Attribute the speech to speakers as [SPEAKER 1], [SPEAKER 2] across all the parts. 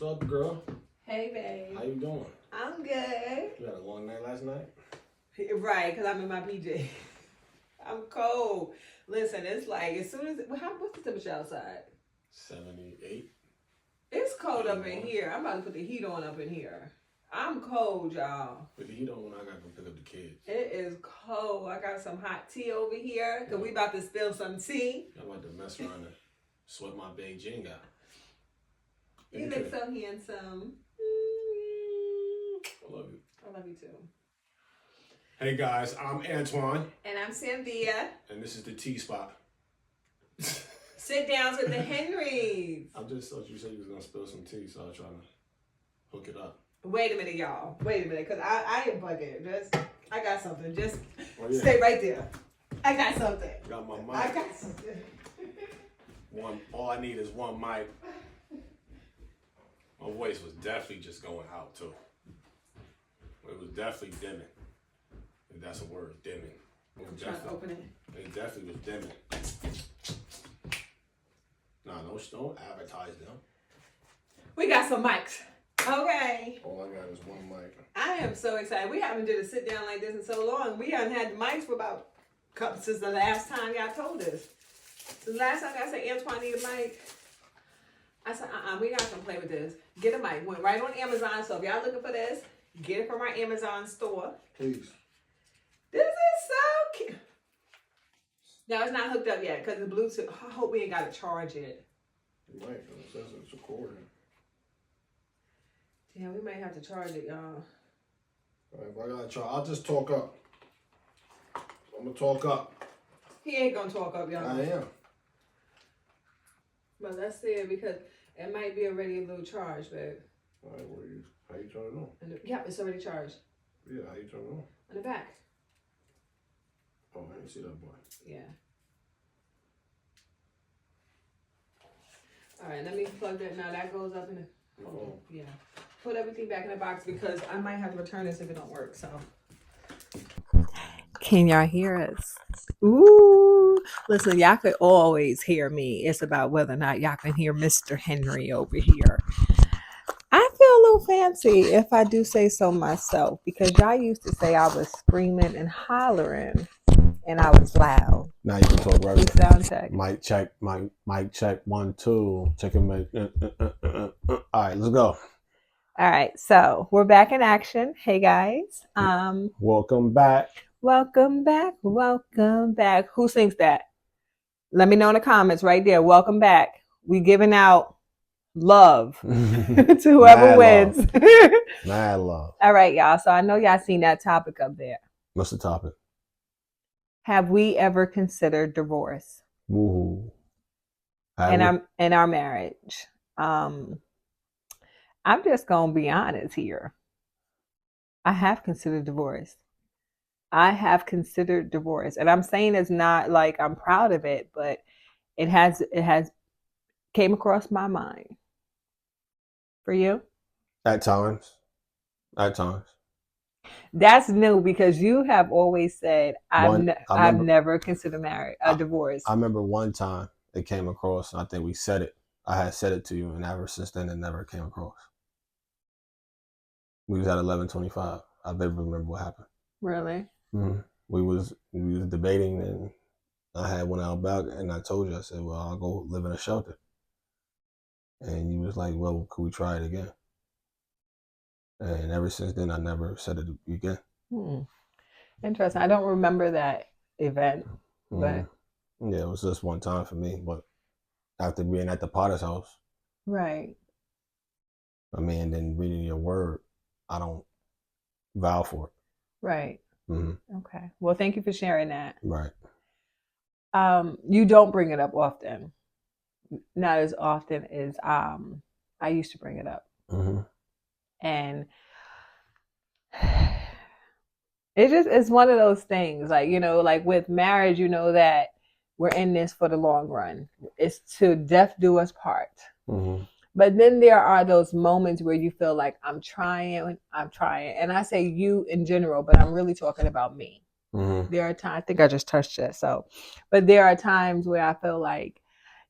[SPEAKER 1] What's up, girl?
[SPEAKER 2] Hey, babe.
[SPEAKER 1] How you doing?
[SPEAKER 2] I'm good.
[SPEAKER 1] You had a long night last night?
[SPEAKER 2] Right, because I'm in my PJ. I'm cold. Listen, it's like as soon as what's the temperature outside?
[SPEAKER 1] 78.
[SPEAKER 2] It's cold up in here. I'm about to put the heat on up in here. I'm cold, y'all.
[SPEAKER 1] Put the heat on when I gotta go pick up the kids.
[SPEAKER 2] It is cold. I got some hot tea over here because we about to spill some tea.
[SPEAKER 1] I'm about to mess around and sweat my Beijing out.
[SPEAKER 2] You look so handsome.
[SPEAKER 1] I love you.
[SPEAKER 2] I love you too.
[SPEAKER 1] Hey guys, I'm Antwan.
[SPEAKER 2] And I'm Samvia.
[SPEAKER 1] And this is the tea spot.
[SPEAKER 2] Sit downs with the Henrys.
[SPEAKER 1] I just thought you said you was gonna spill some tea, so I was trying to hook it up.
[SPEAKER 2] Wait a minute, y'all. Wait a minute, because I am bugging. I got something. Just
[SPEAKER 1] Stay
[SPEAKER 2] right there. I got something.
[SPEAKER 1] Got my mic.
[SPEAKER 2] I got something.
[SPEAKER 1] All I need is one mic. My voice was definitely just going out too. It was definitely dimming. If that's a word, dimming.
[SPEAKER 2] I'm trying to open it.
[SPEAKER 1] It definitely was dimming. Nah, don't advertise them.
[SPEAKER 2] We got some mics. Okay.
[SPEAKER 1] All I got is one mic.
[SPEAKER 2] I am so excited. We haven't did a sit down like this in so long. We haven't had the mics for about since the last time y'all told us. So the last time I said Antwan need a mic, I said, we gotta come play with this. Get a mic. Went right on Amazon. So if y'all looking for this, get it from our Amazon store.
[SPEAKER 1] Please.
[SPEAKER 2] This is so cute. No, it's not hooked up yet because the Bluetooth. I hope we ain't gotta charge it.
[SPEAKER 1] You might, because it says it's recording.
[SPEAKER 2] Yeah, we might have to charge it, y'all.
[SPEAKER 1] All right, if I gotta try, I'll just talk up. I'm gonna talk up.
[SPEAKER 2] He ain't gonna talk up, y'all.
[SPEAKER 1] I am.
[SPEAKER 2] But let's see it because it might be already a little charged, babe.
[SPEAKER 1] All right, how you turn it on?
[SPEAKER 2] Yeah, it's already charged.
[SPEAKER 1] Yeah, how you turn it on?
[SPEAKER 2] On the back.
[SPEAKER 1] Oh, I didn't see that boy.
[SPEAKER 2] Yeah. All right, let me plug that. Now that goes up in the.
[SPEAKER 1] Oh.
[SPEAKER 2] Yeah. Put everything back in the box because I might have to return this if it don't work. So. Can y'all hear us? Ooh. Listen, y'all could always hear me. It's about whether or not y'all can hear Mr. Henry over here. I feel a little fancy if I do say so myself because y'all used to say I was screaming and hollering and I was loud.
[SPEAKER 1] Now you can talk right.
[SPEAKER 2] Sound check.
[SPEAKER 1] Mic check, mic check, 1, 2. Check and make. All right, let's go.
[SPEAKER 2] All right, so we're back in action. Hey guys.
[SPEAKER 1] Welcome back.
[SPEAKER 2] Welcome back. Welcome back. Who sings that? Let me know in the comments right there. Welcome back. We giving out love to whoever wins.
[SPEAKER 1] Mad love.
[SPEAKER 2] All right, y'all. So I know y'all seen that topic up there.
[SPEAKER 1] What's the topic?
[SPEAKER 2] Have we ever considered divorce?
[SPEAKER 1] Woohoo.
[SPEAKER 2] In our marriage? I'm just gonna be honest here. I have considered divorce. I have considered divorce, and I'm saying it's not like I'm proud of it, but it has came across my mind. For you?
[SPEAKER 1] At times.
[SPEAKER 2] That's new because you have always said I've never considered a divorce.
[SPEAKER 1] I remember one time it came across, and I think we said it. I had said it to you, and ever since then it never came across. We was at 11:25. I never remember what happened.
[SPEAKER 2] Really?
[SPEAKER 1] Mm-hmm. We was debating, and I had one out back, and I told you, I said, well, I'll go live in a shelter. And you was like, well, could we try it again? And ever since then, I never said it again.
[SPEAKER 2] Interesting. I don't remember that event, but
[SPEAKER 1] yeah, it was just one time for me. But after being at the Potter's house,
[SPEAKER 2] right?
[SPEAKER 1] I mean, and then reading your word, I don't vow for it.
[SPEAKER 2] Right.
[SPEAKER 1] Mm-hmm.
[SPEAKER 2] Okay. Well, thank you for sharing that.
[SPEAKER 1] Right.
[SPEAKER 2] You don't bring it up often. Not as often as I used to bring it up.
[SPEAKER 1] Mm-hmm.
[SPEAKER 2] And it's one of those things, like, like with marriage, that we're in this for the long run. It's to death do us part.
[SPEAKER 1] Mm-hmm.
[SPEAKER 2] But then there are those moments where you feel like I'm trying. And I say you in general, but I'm really talking about me.
[SPEAKER 1] Mm-hmm.
[SPEAKER 2] There are times, I think I just touched it. But there are times where I feel like,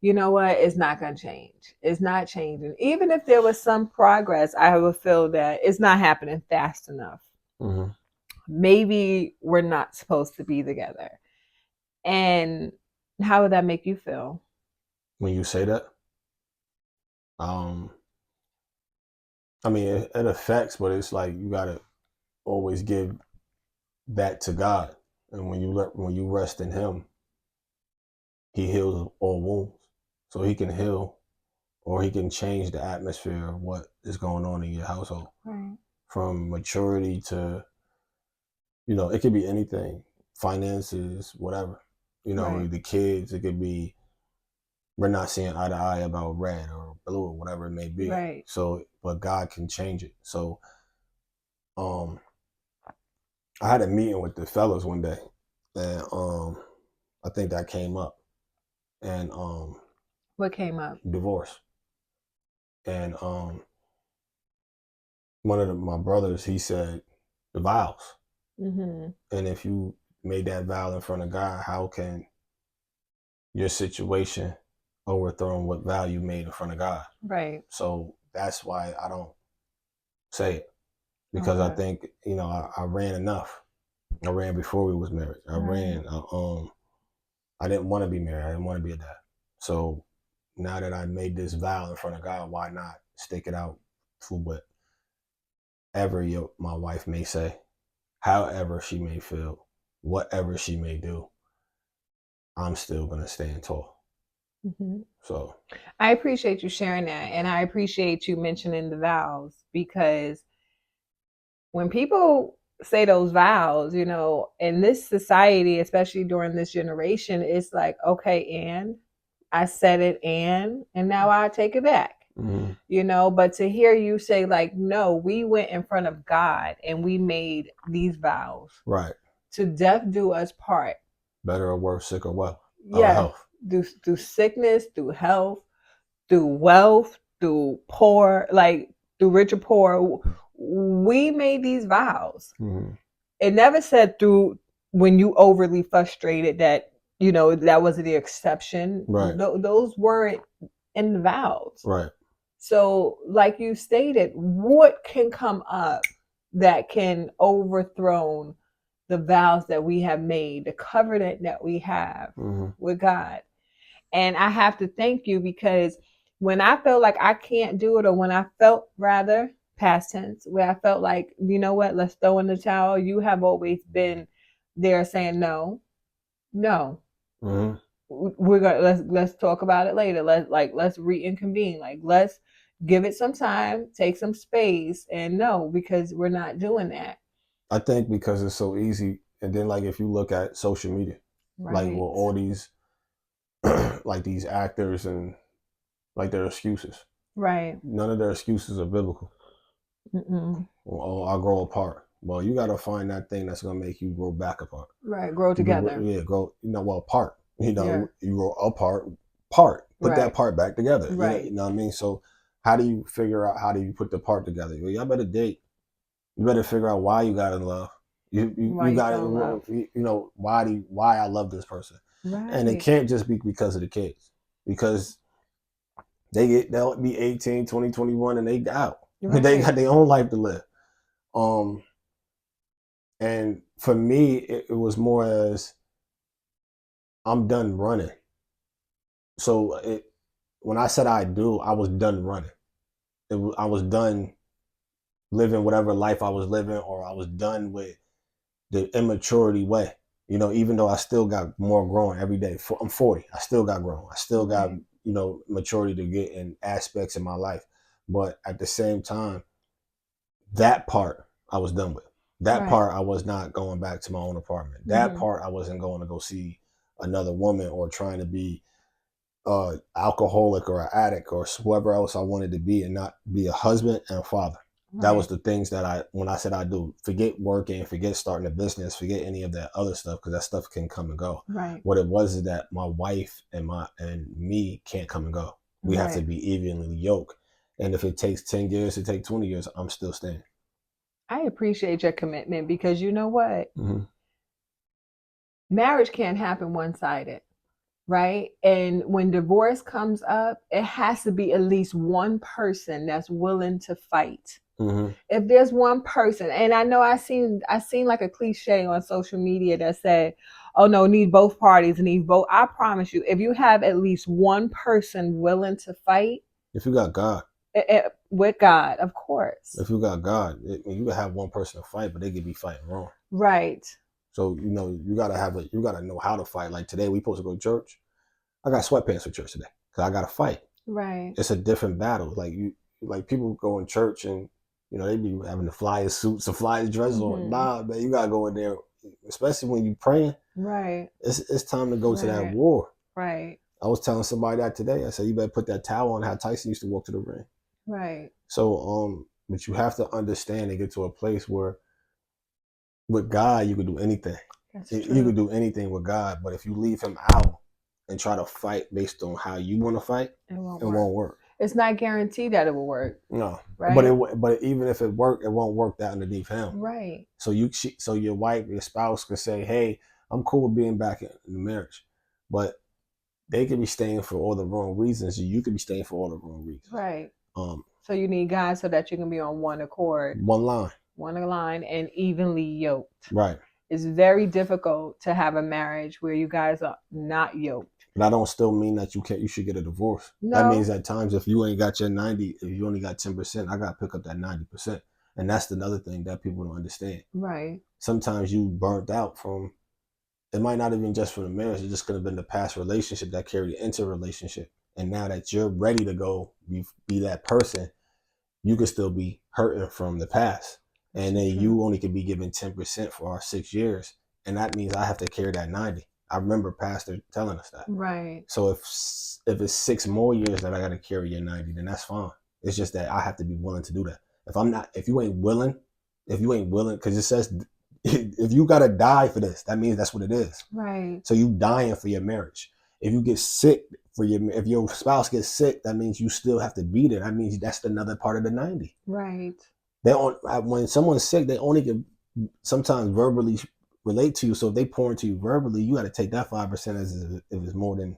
[SPEAKER 2] you know what? It's not going to change. It's not changing. Even if there was some progress, I would feel that it's not happening fast enough.
[SPEAKER 1] Mm-hmm.
[SPEAKER 2] Maybe we're not supposed to be together. And how would that make you feel?
[SPEAKER 1] When you say that, um, I mean, it affects, but it's like you gotta always give that to God, and when you rest in Him, He heals all wounds, so He can heal or He can change the atmosphere of what is going on in your household,
[SPEAKER 2] Right.
[SPEAKER 1] from maturity to, it could be anything, finances, whatever.
[SPEAKER 2] Right.
[SPEAKER 1] The kids, it could be we're not seeing eye to eye about red or blue or whatever it may be.
[SPEAKER 2] Right.
[SPEAKER 1] So, but God can change it. So, um, I had a meeting with the fellas one day, and I think that came up, and
[SPEAKER 2] What came up?
[SPEAKER 1] divorce, and one of my brothers, he said the vows,
[SPEAKER 2] Mm-hmm.
[SPEAKER 1] and if you made that vow in front of God, how can your situation overthrow what vow you made in front of God?
[SPEAKER 2] Right.
[SPEAKER 1] So that's why I don't say it, because I
[SPEAKER 2] Okay.
[SPEAKER 1] think I ran enough. I ran before we was married. I
[SPEAKER 2] Right.
[SPEAKER 1] ran. I didn't want to be married. I didn't want to be a dad. So now that I made this vow in front of God, why not stick it out for whatever my wife may say, however she may feel, whatever she may do, I'm still gonna stand tall.
[SPEAKER 2] Mm-hmm.
[SPEAKER 1] So
[SPEAKER 2] I appreciate you sharing that. And I appreciate you mentioning the vows because when people say those vows, in this society, especially during this generation, it's like, okay, and I said it and now I take it back.
[SPEAKER 1] mm-hmm.
[SPEAKER 2] But to hear you say, like, no, we went in front of God and we made these vows
[SPEAKER 1] Right,
[SPEAKER 2] to death do us part.
[SPEAKER 1] better or worse, sick or well,
[SPEAKER 2] Yeah,
[SPEAKER 1] health.
[SPEAKER 2] through sickness, through health, through wealth, through poor, like through rich or poor. We made these vows.
[SPEAKER 1] Mm-hmm.
[SPEAKER 2] It never said through when you overly frustrated that that was the exception.
[SPEAKER 1] Right,
[SPEAKER 2] Those weren't in the vows.
[SPEAKER 1] right.
[SPEAKER 2] So, like you stated, what can come up that can overthrow the vows that we have made, the covenant that we have
[SPEAKER 1] Mm-hmm.
[SPEAKER 2] with God? And I have to thank you because when I felt like I can't do it, or when I felt rather past tense, where I felt like, you know what, let's throw in the towel, you have always been there saying no, no.
[SPEAKER 1] Mm-hmm.
[SPEAKER 2] We're gonna let's talk about it later. Let's reconvene. Like let's give it some time, take some space, and no, because we're not doing that.
[SPEAKER 1] I think because it's so easy, and then like if you look at social media, like
[SPEAKER 2] Right.
[SPEAKER 1] well, all these like these actors and like their excuses.
[SPEAKER 2] Right.
[SPEAKER 1] None of their excuses are biblical.
[SPEAKER 2] Mm-mm.
[SPEAKER 1] Well, oh, I'll grow apart. Well, you got to find that thing that's going to make you grow back apart.
[SPEAKER 2] Right. Grow
[SPEAKER 1] You
[SPEAKER 2] together.
[SPEAKER 1] yeah, grow. Well, apart.
[SPEAKER 2] Yeah.
[SPEAKER 1] You grow apart. Part. Put that
[SPEAKER 2] Right.
[SPEAKER 1] part back together.
[SPEAKER 2] Right.
[SPEAKER 1] You know what I mean. So, how do you figure out how do you put the part together? Well, y'all better date. You better figure out why you got in love.
[SPEAKER 2] Why
[SPEAKER 1] You
[SPEAKER 2] you
[SPEAKER 1] got
[SPEAKER 2] fell in love.
[SPEAKER 1] why I love this person, and it
[SPEAKER 2] Right.
[SPEAKER 1] can't just be because of the kids, because they'll be 18, 20, 21, and they out.
[SPEAKER 2] Right.
[SPEAKER 1] They got their own life to live. Um, and for me, it was more as I'm done running. So when I said I do, I was done running. I was done living whatever life I was living, or I was done with the immaturity way. Even though I still got more growing every day. I'm 40. I still got growing. I still got,
[SPEAKER 2] Right.
[SPEAKER 1] maturity to get in aspects in my life. But at the same time, that part I was done with. That
[SPEAKER 2] Right.
[SPEAKER 1] part I was not going back to my own apartment. That part I wasn't going to go see another woman or trying to be alcoholic or an addict or whoever else I wanted to be, and not be a husband and a father.
[SPEAKER 2] Right.
[SPEAKER 1] That was the things that when I said I do, forget working, forget starting a business, forget any of that other stuff, because that stuff can come and go.
[SPEAKER 2] Right.
[SPEAKER 1] What it was is that my wife and me can't come and go. We have to be evenly yoked. And if it takes 10 years, it takes 20 years, I'm still staying.
[SPEAKER 2] I appreciate your commitment because you know what?
[SPEAKER 1] Mm-hmm.
[SPEAKER 2] Marriage can't happen one sided. right? And when divorce comes up, it has to be at least one person that's willing to fight.
[SPEAKER 1] Mm-hmm.
[SPEAKER 2] If there's one person, and I know I seen like a cliche on social media that said, "Oh no, need both parties, need both." I promise you, if you have at least one person willing to fight,
[SPEAKER 1] If you got God,
[SPEAKER 2] with God, of course,
[SPEAKER 1] if you got God, you can have one person to fight, but they could be fighting wrong.
[SPEAKER 2] right?
[SPEAKER 1] So you gotta know how to fight. Like today, we supposed to go to church. I got sweatpants for church today because I got to fight.
[SPEAKER 2] Right.
[SPEAKER 1] It's a different battle. Like people go in church and they be having the flyest suits, the flyest dresses on. Nah, man, you gotta go in there, especially when you praying.
[SPEAKER 2] Right.
[SPEAKER 1] It's time to go to that
[SPEAKER 2] Right.
[SPEAKER 1] war.
[SPEAKER 2] Right.
[SPEAKER 1] I was telling somebody that today. I said you better put that towel on. How Tyson used to walk to the ring.
[SPEAKER 2] Right.
[SPEAKER 1] So but you have to understand and get to a place where with God you can do anything.
[SPEAKER 2] That's
[SPEAKER 1] You
[SPEAKER 2] true.
[SPEAKER 1] can do anything with God, but if you leave Him out and try to fight based on how you want to fight,
[SPEAKER 2] It won't
[SPEAKER 1] it
[SPEAKER 2] work.
[SPEAKER 1] won't work.
[SPEAKER 2] It's not guaranteed that it will work.
[SPEAKER 1] No,
[SPEAKER 2] Right.
[SPEAKER 1] but even if it worked, it won't work that underneath Him.
[SPEAKER 2] Right.
[SPEAKER 1] So your wife, your spouse could say, "Hey, I'm cool with being back in the marriage," but they could be staying for all the wrong reasons. You could be staying for all the wrong reasons.
[SPEAKER 2] Right. So you need God so that you can be on one accord,
[SPEAKER 1] one line,
[SPEAKER 2] and evenly yoked.
[SPEAKER 1] Right.
[SPEAKER 2] It's very difficult to have a marriage where you guys are not yoked.
[SPEAKER 1] But I don't still mean that you should get a divorce.
[SPEAKER 2] No.
[SPEAKER 1] That means at times if you ain't got your 90, if you only got 10%, I got to pick up that 90%. And that's another thing that people don't understand.
[SPEAKER 2] Right.
[SPEAKER 1] Sometimes you burnt out from, it might not even just from the marriage, it just could have been the past relationship that carried into a relationship. And now that you're ready to go be that person, you could still be hurting from the past. And then you only could be given 10% for our 6 years. And that means I have to carry that 90. I remember Pastor telling us that.
[SPEAKER 2] Right.
[SPEAKER 1] So if it's 6 more years that I got to carry your 90, then that's fine. It's just that I have to be willing to do that. If you ain't willing, because it says if you got to die for this, that means that's what it is.
[SPEAKER 2] Right.
[SPEAKER 1] So you dying for your marriage. If you get sick if your spouse gets sick, that means you still have to be there. That means that's another part of the 90.
[SPEAKER 2] Right.
[SPEAKER 1] When someone's sick, they only can sometimes verbally relate to you. So if they pour into you verbally, you got to take that 5% as if it's more than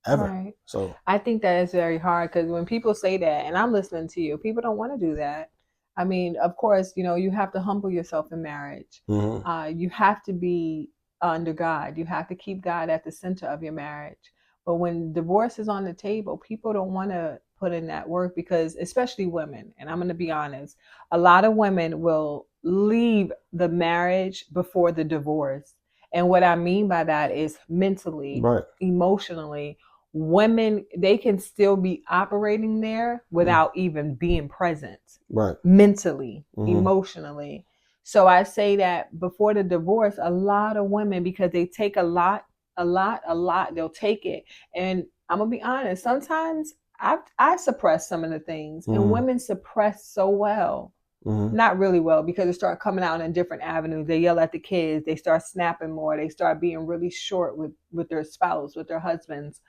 [SPEAKER 1] ever.
[SPEAKER 2] Right.
[SPEAKER 1] So
[SPEAKER 2] I think that is very hard because when people say that, and I'm listening to you, people don't want to do that. I mean, of course, you have to humble yourself in marriage. You have to be under God. You have to keep God at the center of your marriage. But when divorce is on the table, people don't want to put in that work because, especially women, and I'm going to be honest, a lot of women will leave the marriage before the divorce. And what I mean by that is mentally,
[SPEAKER 1] right.
[SPEAKER 2] emotionally, women, they can still be operating there without even being present.
[SPEAKER 1] Right.
[SPEAKER 2] Mentally, emotionally. So I say that before the divorce, a lot of women, because they take a lot, they'll take it. And I'm gonna be honest, sometimes I suppress some of the things, and women suppress so well. Not really well, because they start coming out in different avenues. They yell at the kids, they start snapping more, they start being really short with their spouse, with their husbands.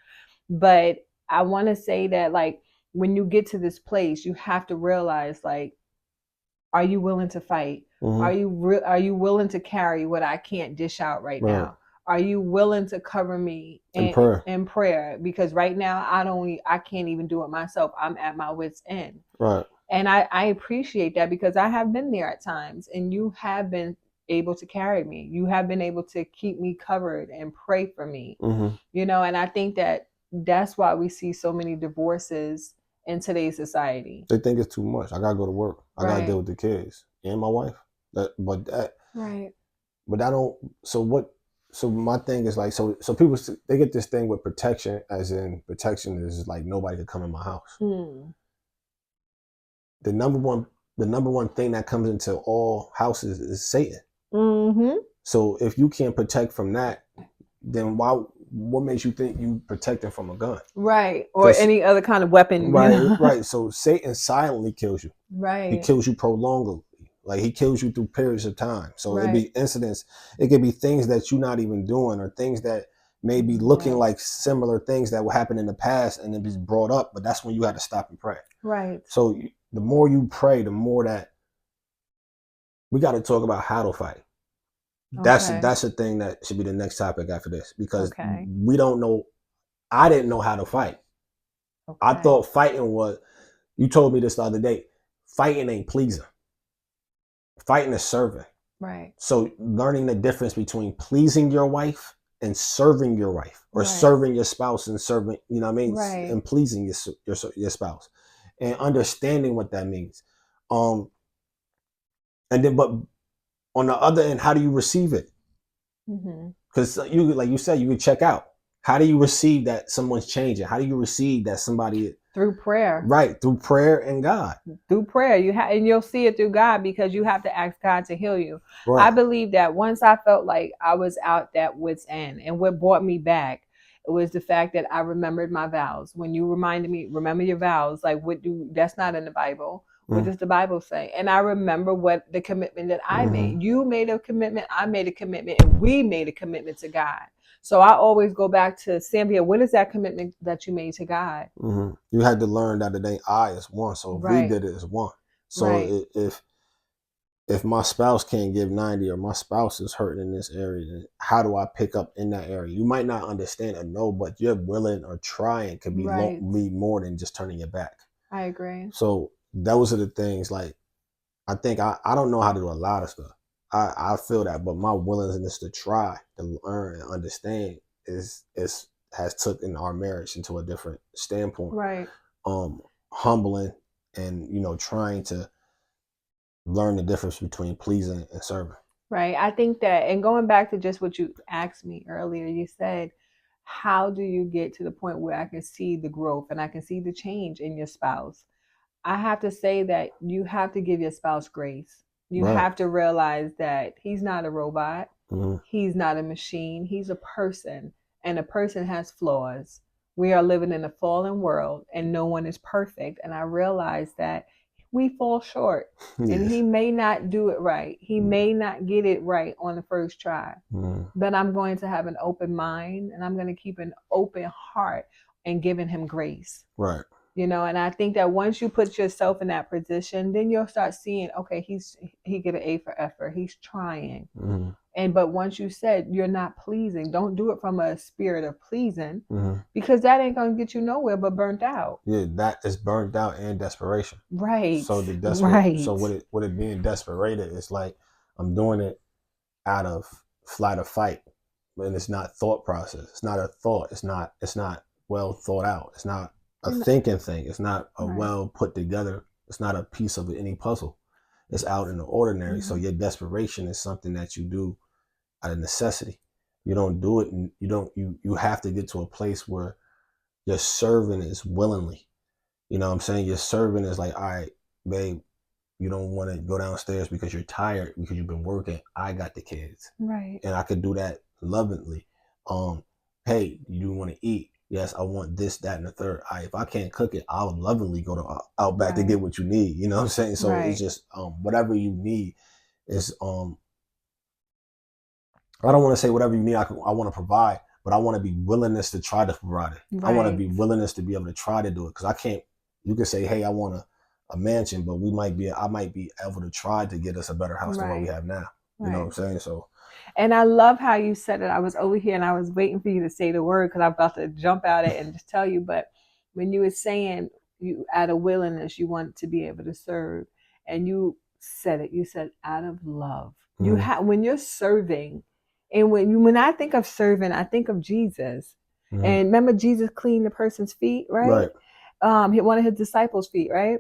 [SPEAKER 2] But I want to say that, like, when you get to this place, you have to realize, like, are you willing to fight? Are you willing to carry what I can't dish out right now? Are you willing to cover me in prayer? Because right now I can't even do it myself. I'm at my wit's end.
[SPEAKER 1] Right.
[SPEAKER 2] And I appreciate that, because I have been there at times, and you have been able to carry me. You have been able to keep me covered and pray for me. And I think that's why we see so many divorces in today's society.
[SPEAKER 1] They think it's too much. I gotta go to work. I gotta deal with the kids and my wife.
[SPEAKER 2] Right.
[SPEAKER 1] But I don't. So what? So my thing is like, so people, they get this thing with protection, as in protection is like nobody can come in my house. The number one thing that comes into all houses is Satan. So if you can't protect from that, then what makes you think you protecting from a gun?
[SPEAKER 2] Right. Or any other kind of weapon.
[SPEAKER 1] Right. Right. So Satan silently kills you.
[SPEAKER 2] Right.
[SPEAKER 1] He kills you prolongedly. Like he kills you through periods of time. So it'd be incidents. It could be things that you're not even doing, or things that may be looking like similar things that will happen in the past, and it be brought up. But that's when you have to stop and pray.
[SPEAKER 2] Right.
[SPEAKER 1] So the more you pray, the more that we got to talk about how to fight. That's the thing that should be the next topic after this, because we don't know I didn't know how to fight.
[SPEAKER 2] Okay.
[SPEAKER 1] I thought fighting was, you told me this the other day, fighting ain't pleasing. Fighting is serving.
[SPEAKER 2] Right.
[SPEAKER 1] So learning the difference between pleasing your wife and serving your wife, or
[SPEAKER 2] Right.
[SPEAKER 1] serving your spouse and serving, you know what I mean?
[SPEAKER 2] Right.
[SPEAKER 1] And pleasing your spouse, and understanding what that means. And then, but on the other end, how do you receive it? Because you, like you said, you could check out. How do you receive that someone's changing? How do you receive that somebody,
[SPEAKER 2] through prayer?
[SPEAKER 1] Right, through prayer and God.
[SPEAKER 2] Through prayer, and you'll see it through God, because you have to ask God to heal you.
[SPEAKER 1] Right.
[SPEAKER 2] I believe that once I felt like I was out that wit's end, and what brought me back, it was the fact that I remembered my vows. When you reminded me, remember your vows, like that's not in the Bible. What does the Bible say? And I remember what the commitment that I made. You made a commitment, I made a commitment, and we made a commitment to God. So I always go back to Samvia. What is that commitment that you made to God?
[SPEAKER 1] You had to learn that it ain't I, it's one. So if we did it, it's one. So if my spouse can't give 90, or my spouse is hurting in this area, then how do I pick up in that area? You might not understand or know, but you're willing or trying could be more than just turning your back.
[SPEAKER 2] I agree.
[SPEAKER 1] So those are the things, like, I think I don't know how to do a lot of stuff. I feel that, but my willingness to try to learn and understand has taken our marriage into a different standpoint.
[SPEAKER 2] Right.
[SPEAKER 1] Humbling, and trying to learn the difference between pleasing and serving.
[SPEAKER 2] Right. I think that, and going back to just what you asked me earlier, you said, how do you get to the point where I can see the growth and I can see the change in your spouse? I have to say that you have to give your spouse grace. You have to realize that he's not a robot. He's not a machine. He's a person, and a person has flaws. We are living in a fallen world, and no one is perfect. And I realize that we fall short, and he may not do it right. He may not get it right on the first try, but I'm going to have an open mind, and I'm going to keep an open heart and giving him grace.
[SPEAKER 1] Right.
[SPEAKER 2] And I think that once you put yourself in that position, then you'll start seeing, okay, he get an A for effort. He's trying. But once you said you're not pleasing, don't do it from a spirit of pleasing, because that ain't going to get you nowhere but burnt out.
[SPEAKER 1] Yeah, that is burnt out and desperation.
[SPEAKER 2] Right.
[SPEAKER 1] So So what it being desperated is like, I'm doing it out of flight or fight, and it's not thought process. It's not a thought. It's not well thought out. It's not a thinking thing. It's not a well put together. It's not a piece of any puzzle. It's out in the ordinary. So your desperation is something that you do out of necessity. You don't do it, and you have to get to a place where your serving is willingly. You know what I'm saying? Your serving is like, all right, babe, you don't want to go downstairs because you're tired, because you've been working. I got the kids.
[SPEAKER 2] Right.
[SPEAKER 1] And I could do that lovingly. Hey, you want to eat? Yes, I want this, that, and the third. If I can't cook it, I'll lovingly go to Outback to get what you need. You know what I'm saying? So it's just whatever you need is I don't want to say whatever you need, I want to provide, but I want to be willingness to try to provide it. I want to be willingness to be able to try to do it, because I can't. You can say, hey, I want a mansion, but I might be able to try to get us a better house than what we have now. You know what I'm saying? So.
[SPEAKER 2] And I love how you said it. I was over here and I was waiting for you to say the word, because I'm about to jump at it and just tell you. But when you were saying you out of willingness, you want to be able to serve, and you said it. You said out of love. You have, when you're serving, and when I think of serving, I think of Jesus. And remember, Jesus cleaned the person's feet, right? One of his disciples' feet, right?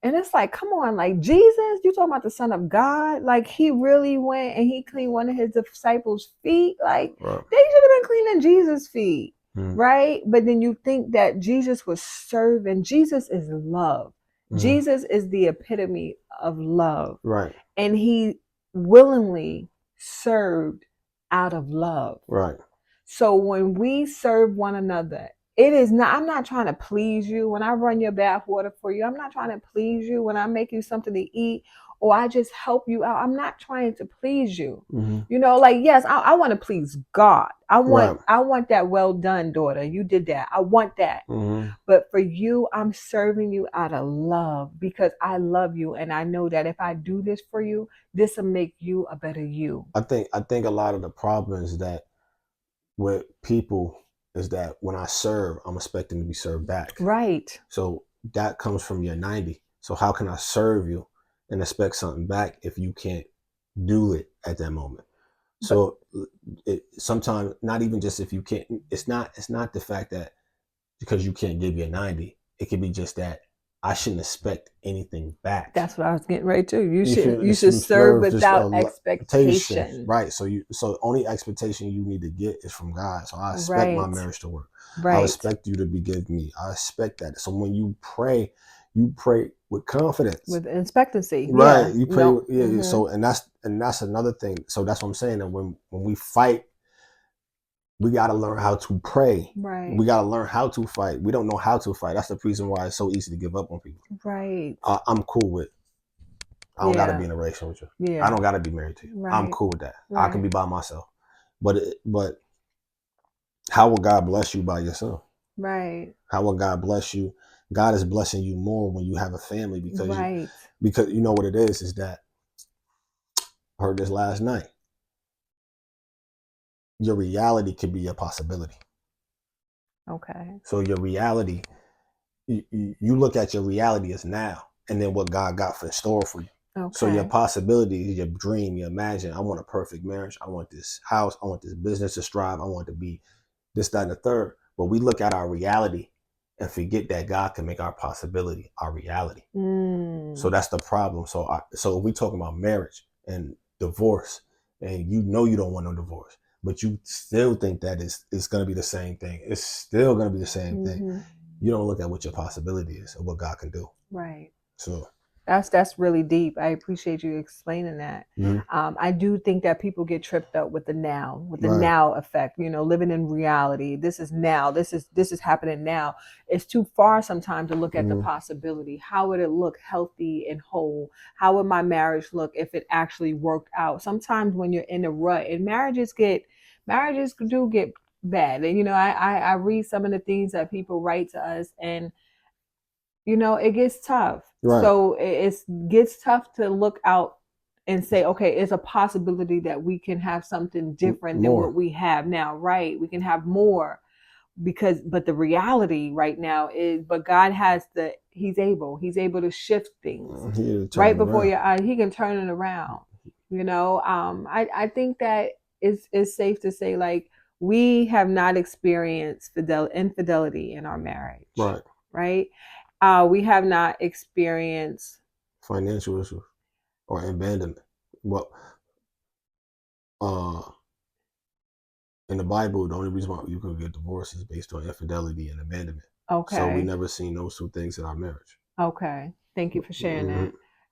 [SPEAKER 2] And it's like, come on, like, Jesus, you talking about the Son of God? Like, he really went and he cleaned one of his disciples' feet? Like, they should have been cleaning Jesus' feet, right? But then you think that Jesus was serving. Jesus is love. Jesus is the epitome of love.
[SPEAKER 1] Right.
[SPEAKER 2] And he willingly served out of love.
[SPEAKER 1] Right.
[SPEAKER 2] So when we serve one another, it is not, I'm not trying to please you. When I run your bath water for you, I'm not trying to please you. When I make you something to eat, or I just help you out, I'm not trying to please you. Like, yes, I want to please God. I want that well done, daughter. You did that. I want that. But for you, I'm serving you out of love, because I love you. And I know that if I do this for you, this will make you a better you.
[SPEAKER 1] I think a lot of the problem is that with people, is that when I serve, I'm expecting to be served back.
[SPEAKER 2] Right.
[SPEAKER 1] So that comes from your 90. So how can I serve you and expect something back if you can't do it at that moment? So sometimes not even just if you can't, it's not the fact that because you can't give your 90, it could be just that I shouldn't expect anything back.
[SPEAKER 2] That's what I was getting right to. You
[SPEAKER 1] It
[SPEAKER 2] should serve without
[SPEAKER 1] expectation,
[SPEAKER 2] expectation.
[SPEAKER 1] right? So only expectation you need to get is from God. So I expect my
[SPEAKER 2] Right.
[SPEAKER 1] marriage to work. I
[SPEAKER 2] Right.
[SPEAKER 1] expect you to forgive me. I expect that. So when you pray with confidence,
[SPEAKER 2] With expectancy.
[SPEAKER 1] right?
[SPEAKER 2] Yeah.
[SPEAKER 1] You pray,
[SPEAKER 2] No.
[SPEAKER 1] yeah. So and that's another thing. So that's what I'm saying. That when we fight, we got to learn how to pray.
[SPEAKER 2] Right.
[SPEAKER 1] We got to learn how to fight. We don't know how to fight. That's the reason why it's so easy to give up on people.
[SPEAKER 2] Right.
[SPEAKER 1] I'm cool with. I don't got to be in a relationship with you.
[SPEAKER 2] Yeah.
[SPEAKER 1] I don't got to be married to you.
[SPEAKER 2] Right.
[SPEAKER 1] I'm cool with that.
[SPEAKER 2] Right.
[SPEAKER 1] I can be by myself. But how will God bless you by yourself?
[SPEAKER 2] Right.
[SPEAKER 1] How will God bless you? God is blessing you more when you have a family because
[SPEAKER 2] right.
[SPEAKER 1] because you know what it is that I heard this last night. Your reality could be a possibility.
[SPEAKER 2] Okay.
[SPEAKER 1] So your reality, you look at your reality as now, and then what God got in store for you. Okay. So your possibilities, your dream, you imagine, I want a perfect marriage. I want this house. I want this business to strive. I want to be this, that, and the third. But we look at our reality and forget that God can make our possibility our reality. So that's the problem. So if we talking about marriage and divorce, and you know you don't want no divorce, but you still think that it's going to be the same thing. It's still going to be the same thing. You don't look at what your possibility is or what God can do.
[SPEAKER 2] Right.
[SPEAKER 1] So
[SPEAKER 2] that's really deep. I appreciate you explaining that. I do think that people get tripped up with the now, with the now effect. You know, living in reality. This is now. This is happening now. It's too far sometimes to look at the possibility. How would it look healthy and whole? How would my marriage look if it actually worked out? Sometimes when you're in a rut, and marriages do get bad. And you know, I read some of the things that people write to us, and you know, it gets tough. Right. So it gets tough to look out and say, okay, it's a possibility that we can have something different than what we have now, right? We can have more but the reality right now is, but God has he's able to shift things right before your eyes. He can turn it around. You know, I think that it's safe to say, like, we have not experienced infidelity in our marriage. Right. Right. We have not experienced
[SPEAKER 1] financial issues or abandonment. Well, in the Bible, the only reason why you can get divorced is based on infidelity and abandonment. Okay. So we never seen those two things in our marriage.
[SPEAKER 2] Okay. Thank you for sharing that.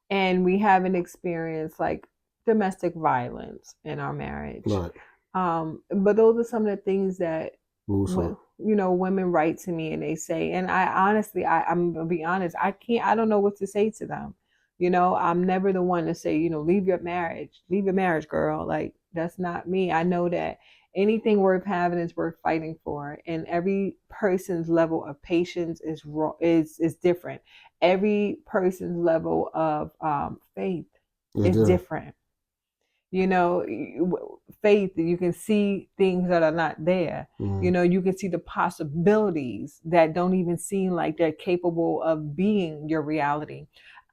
[SPEAKER 2] And we haven't experienced like domestic violence in our marriage. Right. But those are some of the things that women write to me and they say, and I honestly, I'm gonna be honest, I don't know what to say to them. You know, I'm never the one to say, you know, leave your marriage, girl. Like, that's not me. I know that anything worth having is worth fighting for, and every person's level of patience is different. Every person's level of faith is different. You know, faith, you can see things that are not there. You know, you can see the possibilities that don't even seem like they're capable of being your reality.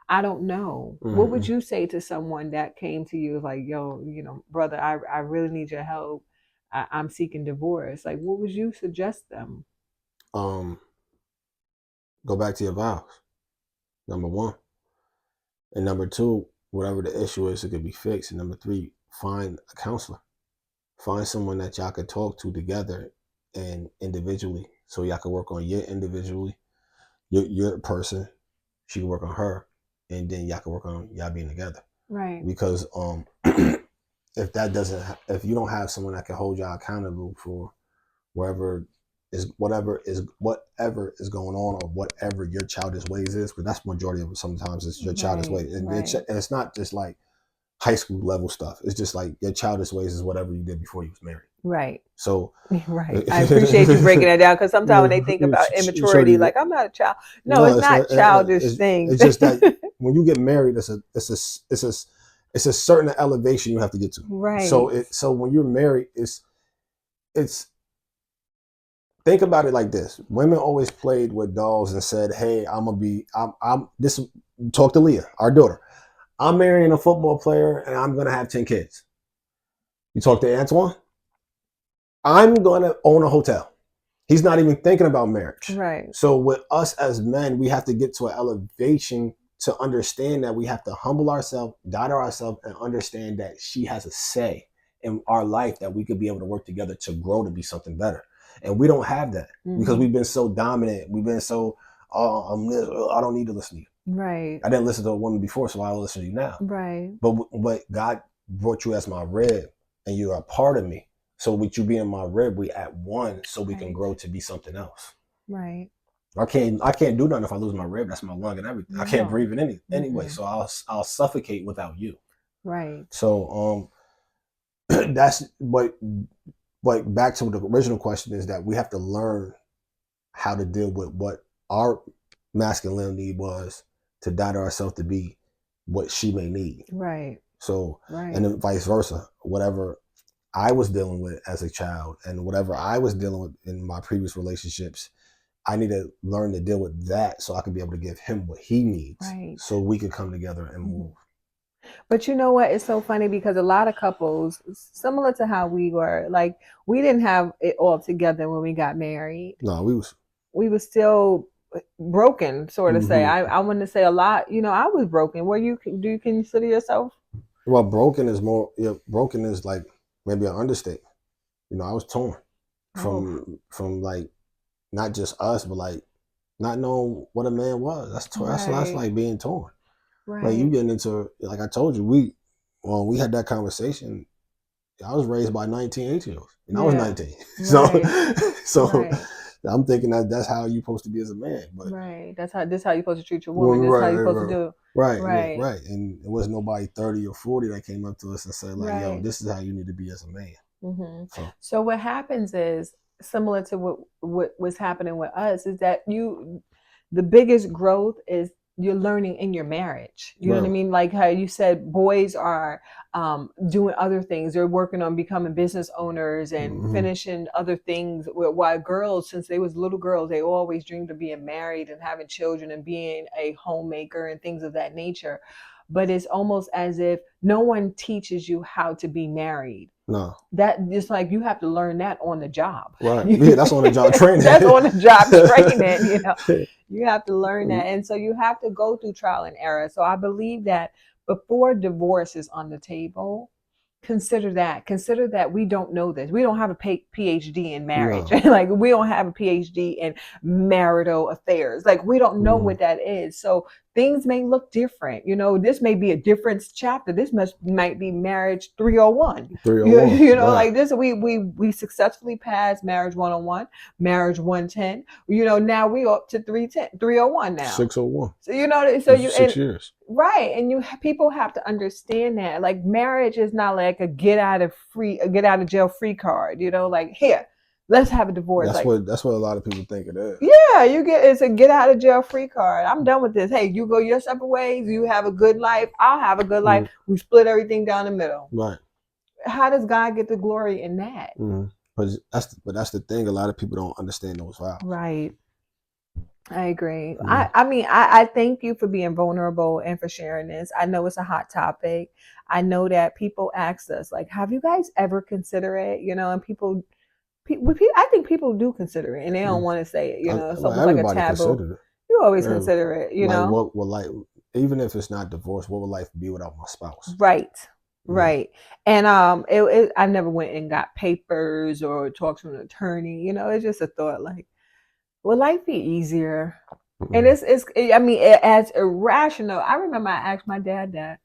[SPEAKER 2] I don't know. What would you say to someone that came to you like, yo, you know, brother, I really need your help. I'm seeking divorce. Like, what would you suggest them?
[SPEAKER 1] Go back to your vows. Number one. And number two, whatever the issue is, it could be fixed. And number three, find a counselor. Find someone that y'all could talk to together and individually. So y'all can work on your person. She can work on her. And then y'all can work on y'all being together. Right. Because if you don't have someone that can hold y'all accountable for whatever is going on or whatever your childish ways is, because that's majority of it. Sometimes it's your childish ways, and it's not just like high school level stuff. It's just like your childish ways is whatever you did before you was married. Right. So
[SPEAKER 2] right. I appreciate you breaking that down, because sometimes when they think about immaturity, like, I'm not a child. No, it's not childish things.
[SPEAKER 1] It's just that when you get married, it's a certain elevation you have to get to. Right. So when you're married, it's think about it like this: women always played with dolls and said, "Hey, I'm this." Talk to Leah, our daughter. I'm marrying a football player, and I'm gonna have 10 kids. You talk to Antwan. I'm gonna own a hotel. He's not even thinking about marriage.
[SPEAKER 2] Right.
[SPEAKER 1] So with us as men, we have to get to an elevation to understand that we have to humble ourselves, die to ourselves, and understand that she has a say in our life, that we could be able to work together to grow to be something better. And we don't have that because we've been so dominant. We've been so, I don't need to listen to you.
[SPEAKER 2] Right.
[SPEAKER 1] I didn't listen to a woman before, so I'll listen to you now.
[SPEAKER 2] Right.
[SPEAKER 1] But God brought you as my rib, and you're a part of me. So with you being my rib, we at one, so we can grow to be something else.
[SPEAKER 2] Right.
[SPEAKER 1] I can't do nothing if I lose my rib. That's my lung and everything. I can't breathe in anyway. So I'll suffocate without you.
[SPEAKER 2] Right.
[SPEAKER 1] So that's but back to the original question is that we have to learn how to deal with what our masculinity was, to die to ourselves to be what she may need.
[SPEAKER 2] Right.
[SPEAKER 1] So and then vice versa. Whatever I was dealing with as a child and whatever I was dealing with in my previous relationships, I need to learn to deal with that so I can be able to give him what he needs.
[SPEAKER 2] Right.
[SPEAKER 1] So we can come together and move.
[SPEAKER 2] But you know what? It's so funny because a lot of couples, similar to how we were, like we didn't have it all together when we got married.
[SPEAKER 1] No,
[SPEAKER 2] we were still broken, sort of say. I want to say a lot. You know, I was broken. Do you consider yourself?
[SPEAKER 1] Well, broken is more. Yeah, broken is like maybe an understatement. You know, I was torn from like not just us, but like not knowing what a man was. That's like being torn. Right. Like you getting into, like I told you, we had that conversation. I was raised by 19, 18-year-olds, and I was 19. So I'm thinking that's how you're supposed to be as a man. But
[SPEAKER 2] this how you're supposed to treat your woman. This how you're supposed to do.
[SPEAKER 1] Right. And it was nobody 30 or 40 that came up to us and said like, yo, this is how you need to be as a man.
[SPEAKER 2] So what happens is, similar to what was happening with us, is that the biggest growth is you're learning in your marriage. You know what I mean? Like how you said, boys are doing other things. They're working on becoming business owners and finishing other things. While girls, since they was little girls, they always dreamed of being married and having children and being a homemaker and things of that nature. But it's almost as if no one teaches you how to be married.
[SPEAKER 1] No.
[SPEAKER 2] That just like you have to learn that on the job.
[SPEAKER 1] Right. Yeah, that's on the job training.
[SPEAKER 2] That's on the job training, you know. You have to learn that. And so you have to go through trial and error. So I believe that before divorce is on the table, consider that we don't know this. We don't have a PhD in marriage. No. Like we don't have a PhD in marital affairs. Like we don't know what that is. So things may look different. You know, this may be a different chapter. This might be marriage 301. 301. You know, like this, we successfully passed marriage 101, marriage 110. You know, now we up to 301 now.
[SPEAKER 1] 601.
[SPEAKER 2] So you know, so you
[SPEAKER 1] 6 years.
[SPEAKER 2] Right. And people have to understand that. Like marriage is not like a get out of jail free card, you know, like here, let's have a divorce.
[SPEAKER 1] That's what a lot of people think it is.
[SPEAKER 2] Yeah, it's a get out of jail free card. I'm done with this. Hey, you go your separate ways, you have a good life, I'll have a good life. We split everything down the middle.
[SPEAKER 1] Right.
[SPEAKER 2] How does God get the glory in that?
[SPEAKER 1] But that's the thing. A lot of people don't understand those vows.
[SPEAKER 2] Right. I agree. I mean, I thank you for being vulnerable and for sharing this. I know it's a hot topic. I know that people ask us, like, have you guys ever considered it? You know, and I think people do consider it and they don't want to say it, you know, it's almost like a taboo. You always consider it, you know.
[SPEAKER 1] What will life, even if it's not divorce, what would life be without my spouse?
[SPEAKER 2] Right. Right. And I never went and got papers or talked to an attorney, you know. It's just a thought, like, will life be easier? And it's as irrational. I remember I asked my dad that.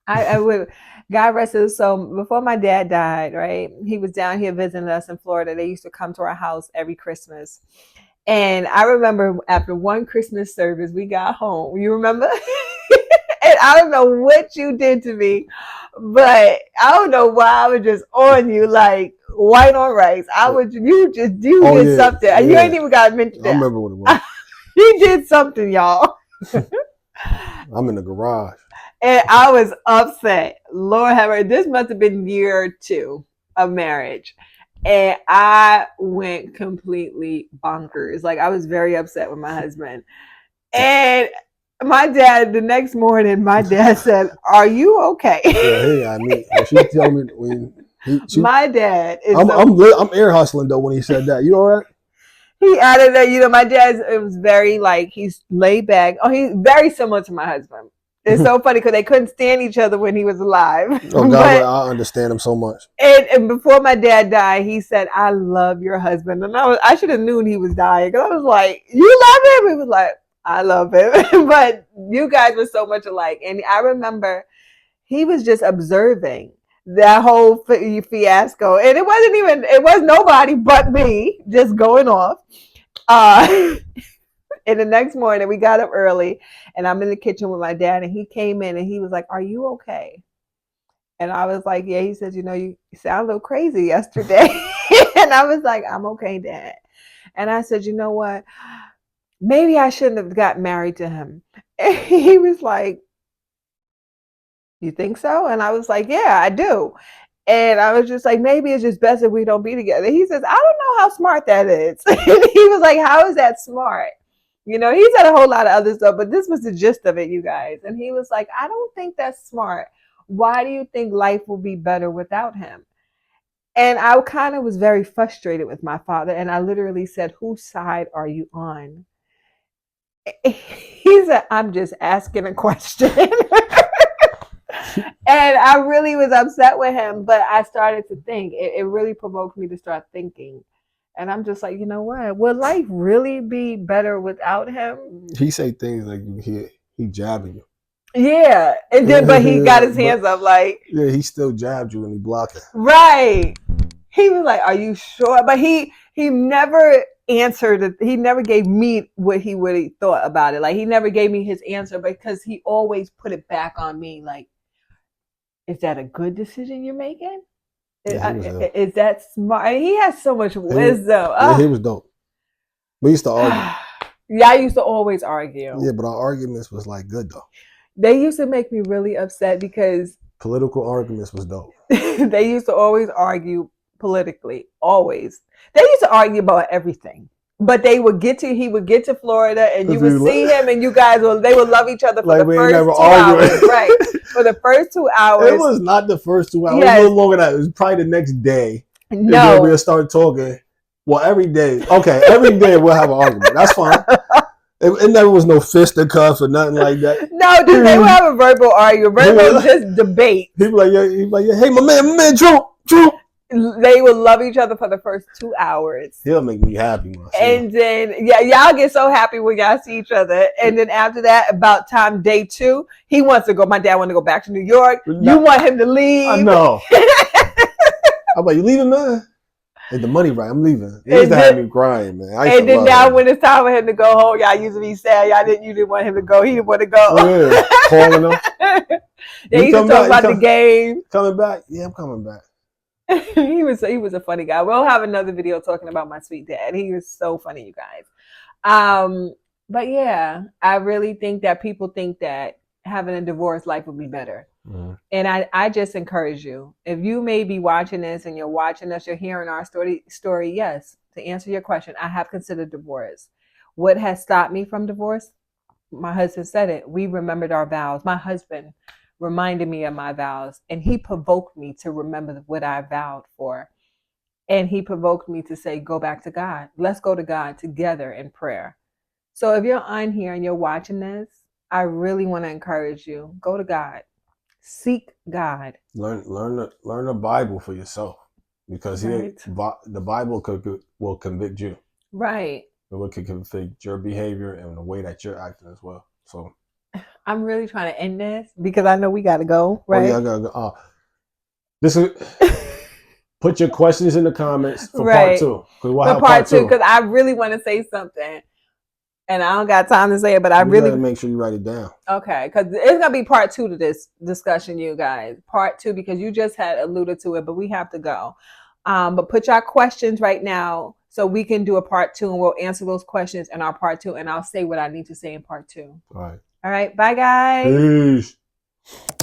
[SPEAKER 2] I would, God rest his soul, before my dad died, right? He was down here visiting us in Florida. They used to come to our house every Christmas. And I remember after one Christmas service, we got home. You remember? And I don't know what you did to me, but I don't know why I was just on you like white on rice. You did something. Yeah. You ain't even got to mention that.
[SPEAKER 1] I remember what it was.
[SPEAKER 2] You did something, y'all.
[SPEAKER 1] I'm in the garage.
[SPEAKER 2] And I was upset. Lord have mercy. This must have been year 2 of marriage. And I went completely bonkers. Like I was very upset with my husband. And my dad, the next morning, my dad said, "Are you okay?"
[SPEAKER 1] Yeah, he got me. When she told me
[SPEAKER 2] My dad is
[SPEAKER 1] I'm air hustling though when he said that. You all right?
[SPEAKER 2] he added that, my dad, it was very like, he's laid back. Oh, he's very similar to my husband. It's so funny because they couldn't stand each other when he was alive.
[SPEAKER 1] Oh God, I understand him so much.
[SPEAKER 2] And before my dad died, he said, "I love your husband." And I should have known he was dying because I was like, "You love him?" He was like, "I love him." But you guys were so much alike. And I remember he was just observing that whole fiasco. And it was nobody but me just going off. And the next morning we got up early and I'm in the kitchen with my dad and he came in and he was like, "Are you okay?" And I was like, "Yeah." He said, "You sound a little crazy yesterday." And I was like, "I'm okay, Dad." And I said, "You know what? Maybe I shouldn't have got married to him." And he was like, "You think so?" And I was like, "Yeah, I do." And I was just like, "Maybe it's just best if we don't be together." He says, "I don't know how smart that is." And he was like, "How is that smart?" He said a whole lot of other stuff, but this was the gist of it, you guys. And he was like, "I don't think that's smart. Why do you think life will be better without him?" And I kind of was very frustrated with my father. And I literally said, "Whose side are you on?" He said, "I'm just asking a question." And I really was upset with him, but I started to think. It really provoked me to start thinking. And I'm just like, you know what? Would life really be better without him?
[SPEAKER 1] He say things like he jabbing you.
[SPEAKER 2] Yeah. And then, but he got his hands up like.
[SPEAKER 1] Yeah, he still jabbed you and he blocked it.
[SPEAKER 2] Right. He was like, "Are you sure?" But he never answered it. He never gave me what he really thought about it. Like he never gave me his answer because he always put it back on me. Like, is that a good decision you're making?
[SPEAKER 1] Yeah,
[SPEAKER 2] Is that smart? He has so much wisdom.
[SPEAKER 1] Yeah, he was dope. We used to argue.
[SPEAKER 2] Yeah, I used to always argue.
[SPEAKER 1] Yeah, but our arguments was like good though.
[SPEAKER 2] They used to make me really upset because
[SPEAKER 1] political arguments was dope.
[SPEAKER 2] They used to always argue politically. Always. They used to argue about everything. But he would get to Florida and you would see him and you guys they would love each other for like the first 2 hours. Right. For the first 2 hours.
[SPEAKER 1] It was not the first 2 hours. Yes. It was a little longer than that. It was probably the next day.
[SPEAKER 2] No.
[SPEAKER 1] And then we'll start talking. Well, every day. Okay, every day we'll have an argument. That's fine. It never was no fisticuffs or nothing like that.
[SPEAKER 2] No, dude, they would have a verbal argument. Verbal just debate.
[SPEAKER 1] He'd be like, "Hey, my man, Drew."
[SPEAKER 2] They would love each other for the first 2 hours.
[SPEAKER 1] He'll make me happy.
[SPEAKER 2] And then, y'all get so happy when y'all see each other. And then after that, about time day 2, he wants to go. My dad wanted to go back to New York. You want him to leave.
[SPEAKER 1] I know. I'm like, "You leaving, man?" Hey, the money right, I'm leaving. He used to have me crying, man.
[SPEAKER 2] And then now when it's time for him to go home, y'all used to be sad. You didn't want him to go. He didn't want to go.
[SPEAKER 1] Oh, yeah. Calling him.
[SPEAKER 2] They used to talk about the game.
[SPEAKER 1] Coming back? Yeah, I'm coming back.
[SPEAKER 2] He was a funny guy. We'll have another video talking about my sweet dad. He was so funny, you guys. But yeah, I really think that people think that having a divorce life would be better. Mm-hmm. And I just encourage you, if you may be watching this and you're watching us, you're hearing our story, yes, to answer your question, I have considered divorce. What has stopped me from divorce? My husband said it. We remembered our vows. My husband reminded me of my vows and he provoked me to remember what I vowed for. And he provoked me to say, go back to God. Let's go to God together in prayer. So if you're on here and you're watching this, I really want to encourage you, go to God. Seek God.
[SPEAKER 1] Learn the Bible for yourself, because right. The Bible will convict you.
[SPEAKER 2] Right.
[SPEAKER 1] It will convict your behavior and the way that you're acting as well. So
[SPEAKER 2] I'm really trying to end this because I know we got to go. Right.
[SPEAKER 1] Oh yeah, I gotta go. This is. Put your questions in the comments for
[SPEAKER 2] right.
[SPEAKER 1] part 2.
[SPEAKER 2] For part 2, because I really want to say something. And I don't got time to say it, but I really
[SPEAKER 1] gotta make sure you write it down.
[SPEAKER 2] Okay, because it's gonna be part 2 to this discussion, you guys. Part 2, because you just had alluded to it, but we have to go. But put your questions right now so we can do a part 2, and we'll answer those questions in our part 2, and I'll say what I need to say in part 2.
[SPEAKER 1] All right.
[SPEAKER 2] All right. Bye, guys.
[SPEAKER 1] Peace.